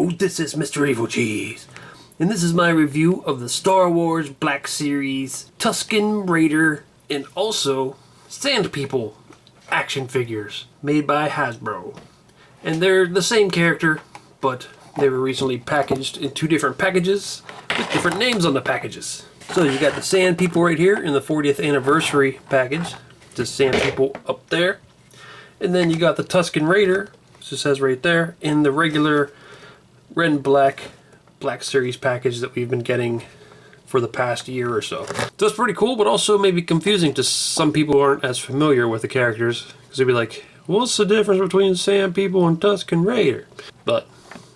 Hello, this is Mr. Evilcheese, and this is my review of the Star Wars Black Series Tusken Raider and also Sand People action figures made by Hasbro. And they're the same character, but they were recently packaged in two different packages with different names on the packages. So you got the Sand People right here in the 40th anniversary package. The Sand People up there. And then you got the Tusken Raider, which it says right there, in the regular red and black Series package that we've been getting for the past year or so. So it's pretty cool, but also maybe confusing to some people who aren't as familiar with the characters, because they'd be like, what's the difference between Sand People and Tusken Raider? But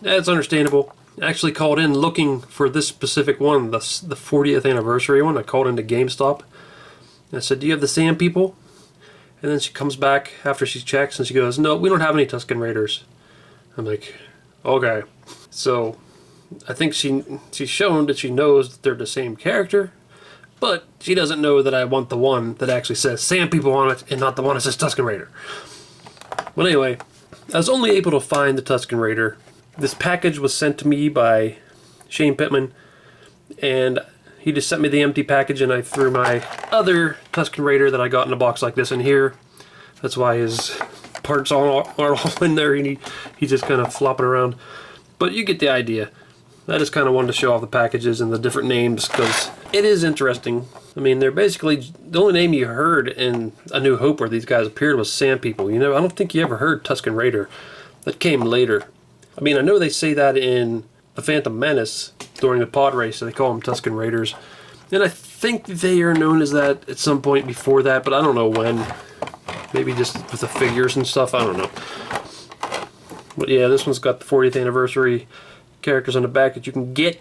that's understandable. I actually called in looking for this specific one, the 40th anniversary one. I called into GameStop and I said, do you have the Sand People? And then she comes back after she checks and she goes, no, we don't have any Tusken Raiders. I'm like, okay. So I think she's shown that she knows that they're the same character, but she doesn't know that I want the one that actually says Sand People on it and not the one that says Tusken Raider. Well, anyway, I was only able to find the Tusken Raider. This package was sent to me by Shane Pittman, and he just sent me the empty package, and I threw my other Tusken Raider that I got in a box like this in here. That's why his parts are all in there, and he's just kind of flopping around. But you get the idea. I just kind of wanted to show off the packages and the different names, because it is interesting. I mean, they're basically, the only name you heard in A New Hope where these guys appeared was Sand People. You know, I don't think you ever heard Tusken Raider. That came later. I mean, I know they say that in The Phantom Menace during the pod race, so they call them Tusken Raiders. And I think they are known as that at some point before that, but I don't know when. Maybe just with the figures and stuff, I don't know. But yeah, this one's got the 40th anniversary characters on the back that you can get.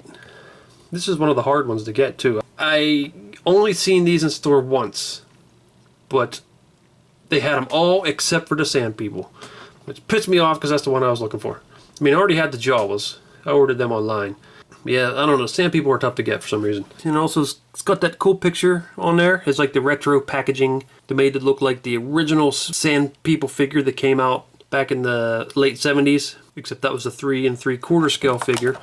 This is one of the hard ones to get too. I only seen these in store once, but they had them all except for the Sand People, which pissed me off because that's the one I was looking for. I mean, I already had the Jawas. I ordered them online. Yeah, I don't know. Sand People are tough to get for some reason. And also, it's got that cool picture on there. It's like the retro packaging. They made it look like the original Sand People figure that came out back in the late 70s. Except that was a 3 3/4 scale figure.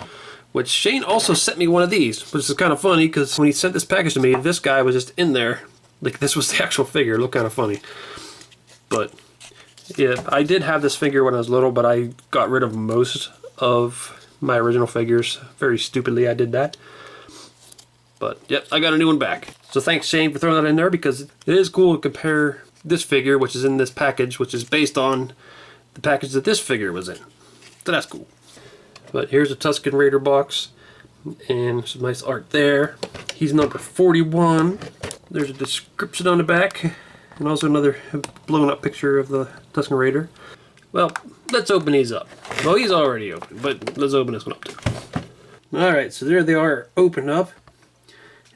Which Shane also sent me one of these. Which is kind of funny because when he sent this package to me, this guy was just in there. Like this was the actual figure. It looked kind of funny. But yeah, I did have this figure when I was little, but I got rid of most of my original figures. Very stupidly I did that. But yep, I got a new one back. So thanks Shane for throwing that in there, because it is cool to compare this figure, which is in this package, which is based on the package that this figure was in. So that's cool. But here's a Tusken Raider box, and some nice art there. He's number 41. There's a description on the back, and also another blown up picture of the Tusken Raider. Well, let's open these up. Well, he's already open, but let's open this one up too. Alright, so there they are, open up.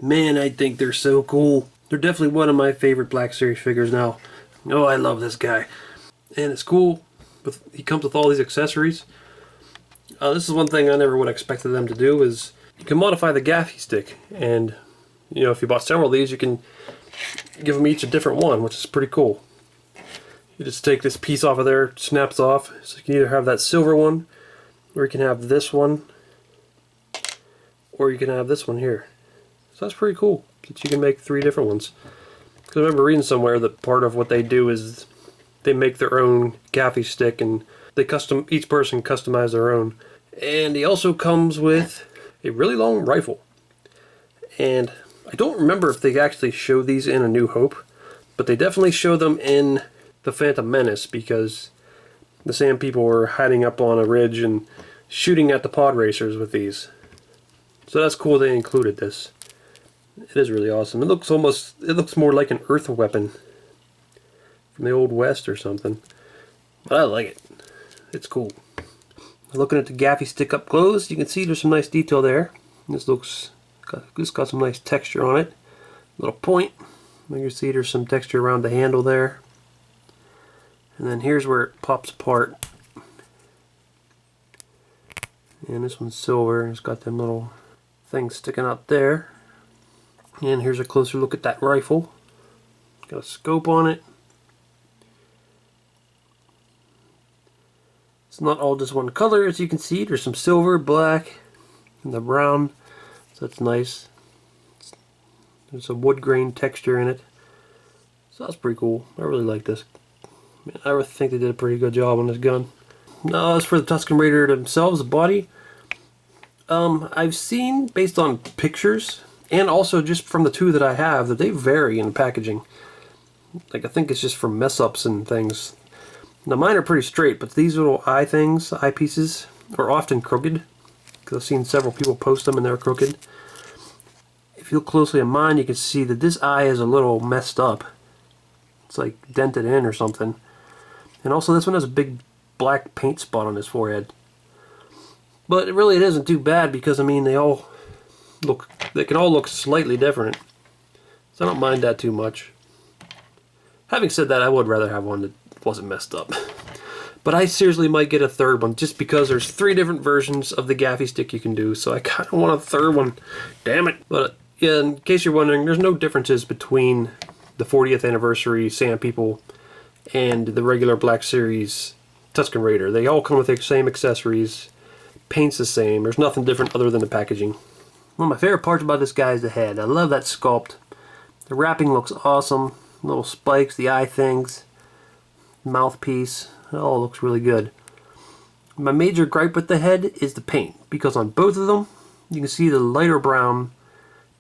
Man, I think they're so cool. They're definitely one of my favorite Black Series figures now. Oh, I love this guy. And it's cool. He comes with all these accessories. This is one thing I never would have expected them to do, is you can modify the gaffy stick. And, you know, if you bought several of these, you can give them each a different one, which is pretty cool. You just take this piece off of there, it snaps off. So you can either have that silver one, or you can have this one, or you can have this one here. So that's pretty cool that you can make 3 different ones. Because I remember reading somewhere that part of what they do is they make their own gaffy stick, and they each person customize their own. And he also comes with a really long rifle. And I don't remember if they actually show these in A New Hope, but they definitely show them in The Phantom Menace, because the Sand People were hiding up on a ridge and shooting at the pod racers with these. So that's cool they included this. It is really awesome. It looks more like an earth weapon from the Old West or something. But I like it. It's cool. Looking at the gaffy stick up close, you can see there's some nice detail there. This got some nice texture on it. Little point. You can see there's some texture around the handle there. And then here's where it pops apart. And this one's silver, and it's got them little things sticking out there. And here's a closer look at that rifle. Got a scope on it. It's not all just one color, as you can see. There's some silver, black, and the brown. So that's nice. There's a wood grain texture in it. So that's pretty cool. I really like this. I really think they did a pretty good job on this gun. Now as for the Tusken Raider themselves, the body, I've seen based on pictures and also just from the two that I have that they vary in packaging. Like I think it's just from mess ups and things. Now mine are pretty straight, but these little eye things, eye pieces, are often crooked. Because I've seen several people post them and they're crooked. If you look closely at mine, you can see that this eye is a little messed up. It's like dented in or something. And also this one has a big black paint spot on his forehead. But really it isn't too bad because I mean they can all look slightly different. So I don't mind that too much. Having said that, I would rather have one that wasn't messed up. But I seriously might get a third one just because there's 3 different versions of the gaffy stick you can do. So I kind of want a third one. Damn it. But yeah, in case you're wondering, there's no differences between the 40th anniversary Sand People and the regular Black Series Tusken Raider. They all come with the same accessories. Paint's the same. There's nothing different other than the packaging. One of my favorite parts about this guy is the head. I love that sculpt. The wrapping looks awesome. Little spikes, the eye things, mouthpiece. It all looks really good. My major gripe with the head is the paint, because on both of them you can see the lighter brown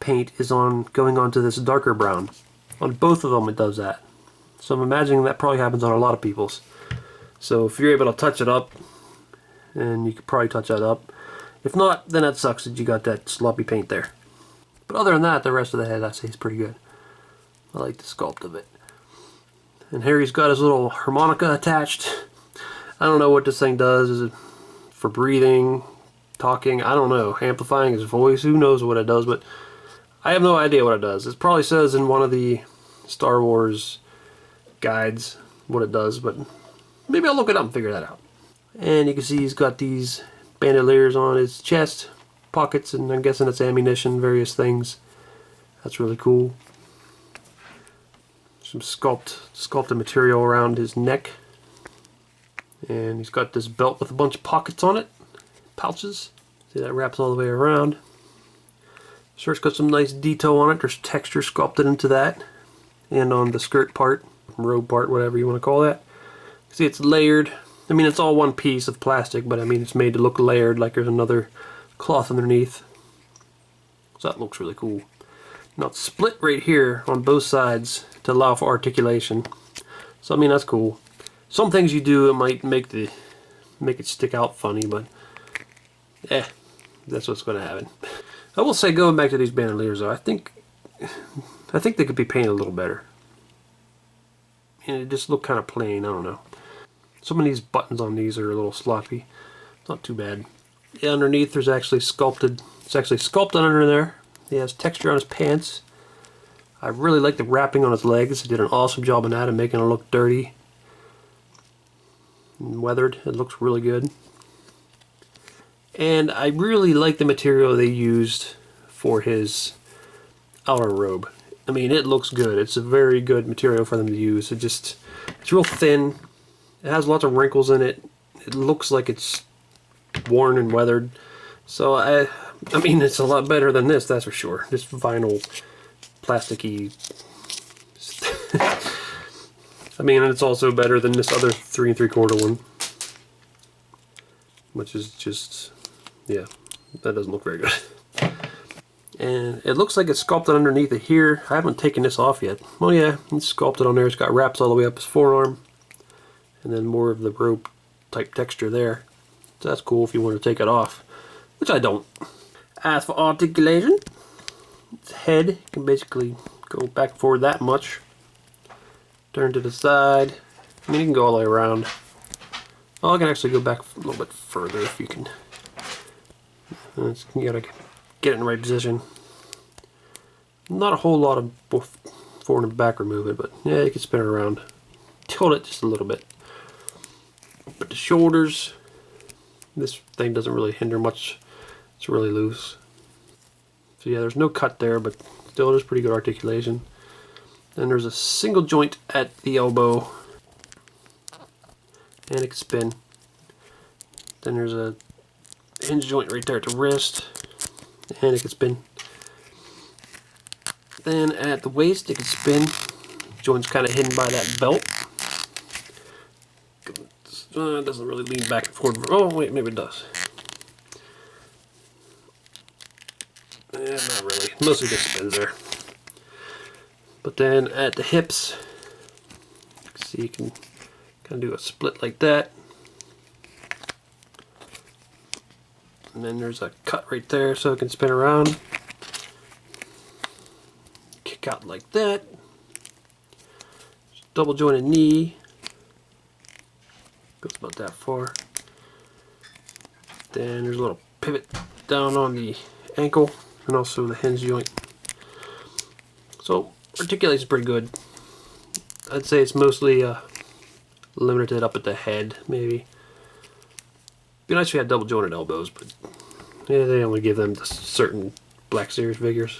paint is going onto this darker brown. On both of them it does that. So I'm imagining that probably happens on a lot of people's. So if you're able to touch it up, and you could probably touch that up. If not, then that sucks that you got that sloppy paint there. But other than that, the rest of the head I say is pretty good. I like the sculpt of it. And here he's got his little harmonica attached. I don't know what this thing does. Is it for breathing, talking? I don't know. Amplifying his voice? Who knows what it does, but I have no idea what it does. It probably says in one of the Star Wars guides what it does, but maybe I'll look it up and figure that out. And you can see he's got these bandoliers on his chest, pockets, and I'm guessing it's ammunition, various things. That's really cool. Some sculpted material around his neck. And he's got this belt with a bunch of pockets on it. Pouches. See, that wraps all the way around. Shirt's got some nice detail on it. There's texture sculpted into that. And on the skirt part, robe part, whatever you want to call that. See, it's layered. I mean, it's all one piece of plastic, but I mean, it's made to look layered, like there's another cloth underneath. So that looks really cool. Now it's split right here on both sides to allow for articulation. So I mean, that's cool. Some things you do, it might make it stick out funny, but that's what's going to happen. I will say, going back to these bandoliers, though, I think they could be painted a little better. And it just look kind of plain. I don't know. Some of these buttons on these are a little sloppy. Not too bad. Yeah, underneath there's actually sculpted. It's actually sculpted under there. He has texture on his pants. I really like the wrapping on his legs. He did an awesome job on that and making it look dirty and weathered. It looks really good. And I really like the material they used for his outer robe. I mean, it looks good. It's a very good material for them to use. It's real thin. It has lots of wrinkles in it. It looks like it's worn and weathered. So I mean, it's a lot better than this, that's for sure. This vinyl, plasticky. I mean, it's also better than this other 3 3/4 one, which is just, yeah, that doesn't look very good. And it looks like it's sculpted underneath it here. I haven't taken this off yet. Oh yeah, it's sculpted on there. It's got wraps all the way up his forearm, and then more of the rope type texture there. So that's cool if you want to take it off, which I don't. As for articulation, its head can basically go back and forth that much. Turn to the side. I mean, you can go all the way around. Oh, I can actually go back a little bit further if you can. You gotta get it in the right position. Not a whole lot of forward and backward movement, but yeah, you can spin it around. Tilt it just a little bit. But the shoulders, this thing doesn't really hinder much. It's really loose. So yeah, there's no cut there, but still there's pretty good articulation. Then there's a single joint at the elbow, and it can spin. Then there's a hinge joint right there at the wrist, and it can spin. Then at the waist, it can spin. Joint's kind of hidden by that belt. It doesn't really lean back and forth. Oh wait, maybe it does. Not really. Mostly just spins there. But then at the hips, see, you can kind of do a split like that. And then there's a cut right there so it can spin around. Kick out like that. Double jointed knee. Goes about that far. Then there's a little pivot down on the ankle and also the hinge joint. So articulation's pretty good. I'd say it's mostly limited up at the head, maybe. Be nice if you had double jointed elbows, but yeah, they only give them to certain Black Series figures.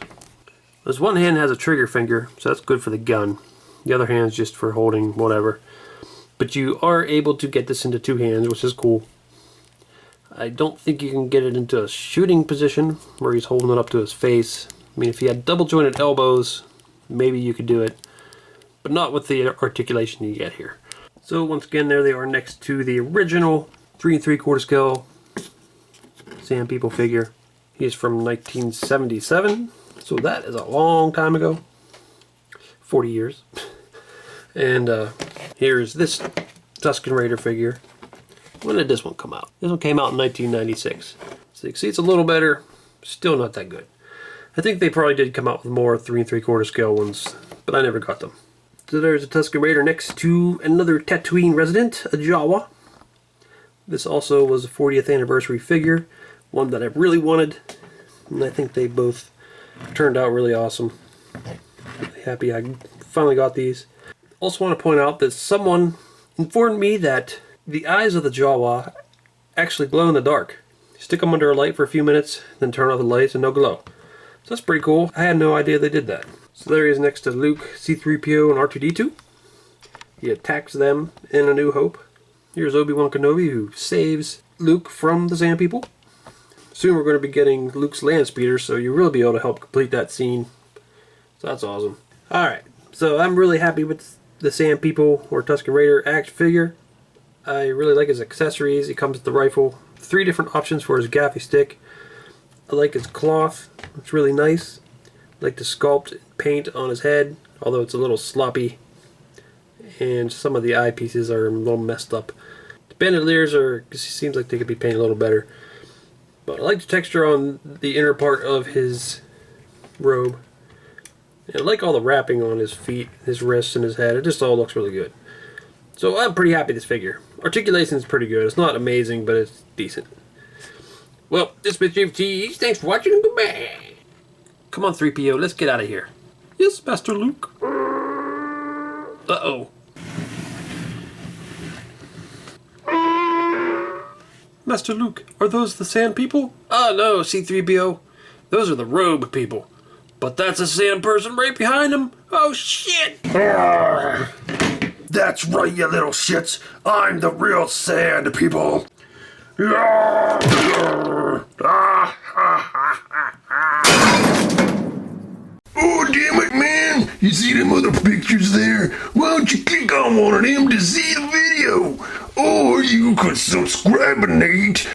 This one hand has a trigger finger, so that's good for the gun. The other hand's just for holding whatever. But you are able to get this into two hands, which is cool. I don't think you can get it into a shooting position where he's holding it up to his face. I mean, if he had double jointed elbows, maybe you could do it, but not with the articulation you get here. So once again, there they are next to the original 3 3/4 scale Sand People figure. He is from 1977, so that is a long time ago. 40 years. And here's this Tusken Raider figure. When did this one come out? This one came out in 1996. So you can see it's a little better, still not that good. I think they probably did come out with more 3 3/4 scale ones, but I never got them. So there's a Tusken Raider next to another Tatooine resident, a Jawa. This also was a 40th anniversary figure, one that I really wanted, and I think they both turned out really awesome. Really happy I finally got these. Also want to point out that someone informed me that the eyes of the Jawa actually glow in the dark. Stick them under a light for a few minutes, then turn off the lights and they'll glow. So that's pretty cool. I had no idea they did that. So there he is next to Luke, C-3PO, and R2-D2. He attacks them in A New Hope. Here's Obi-Wan Kenobi, who saves Luke from the Sand People. Soon we're going to be getting Luke's land speeder, so you'll really be able to help complete that scene. So that's awesome. Alright, so I'm really happy with the Sand People or Tusken Raider action figure. I really like his accessories. He comes with the rifle. 3 different options for his gaffy stick. I like his cloth. It's really nice. I like the sculpt paint on his head, although it's a little sloppy. And some of the eyepieces are a little messed up. The bandoliers seems like they could be painted a little better. But I like the texture on the inner part of his robe. And I like all the wrapping on his feet, his wrists, and his head. It just all looks really good. So I'm pretty happy with this figure. Articulation is pretty good. It's not amazing, but it's decent. Well, this is Evilcheese. Thanks for watching and goodbye. Come on, 3PO, let's get out of here. Yes, Master Luke. Uh-oh. Master Luke, are those the Sand People? Oh no, C-3PO. Those are the Robe People. But that's a sand person right behind them. Oh shit! That's right, you little shits. I'm the real Sand People. Oh, damn it, man. You see them other pictures there? Why don't you click on one of them to see the video? Or you could subscribe and eat.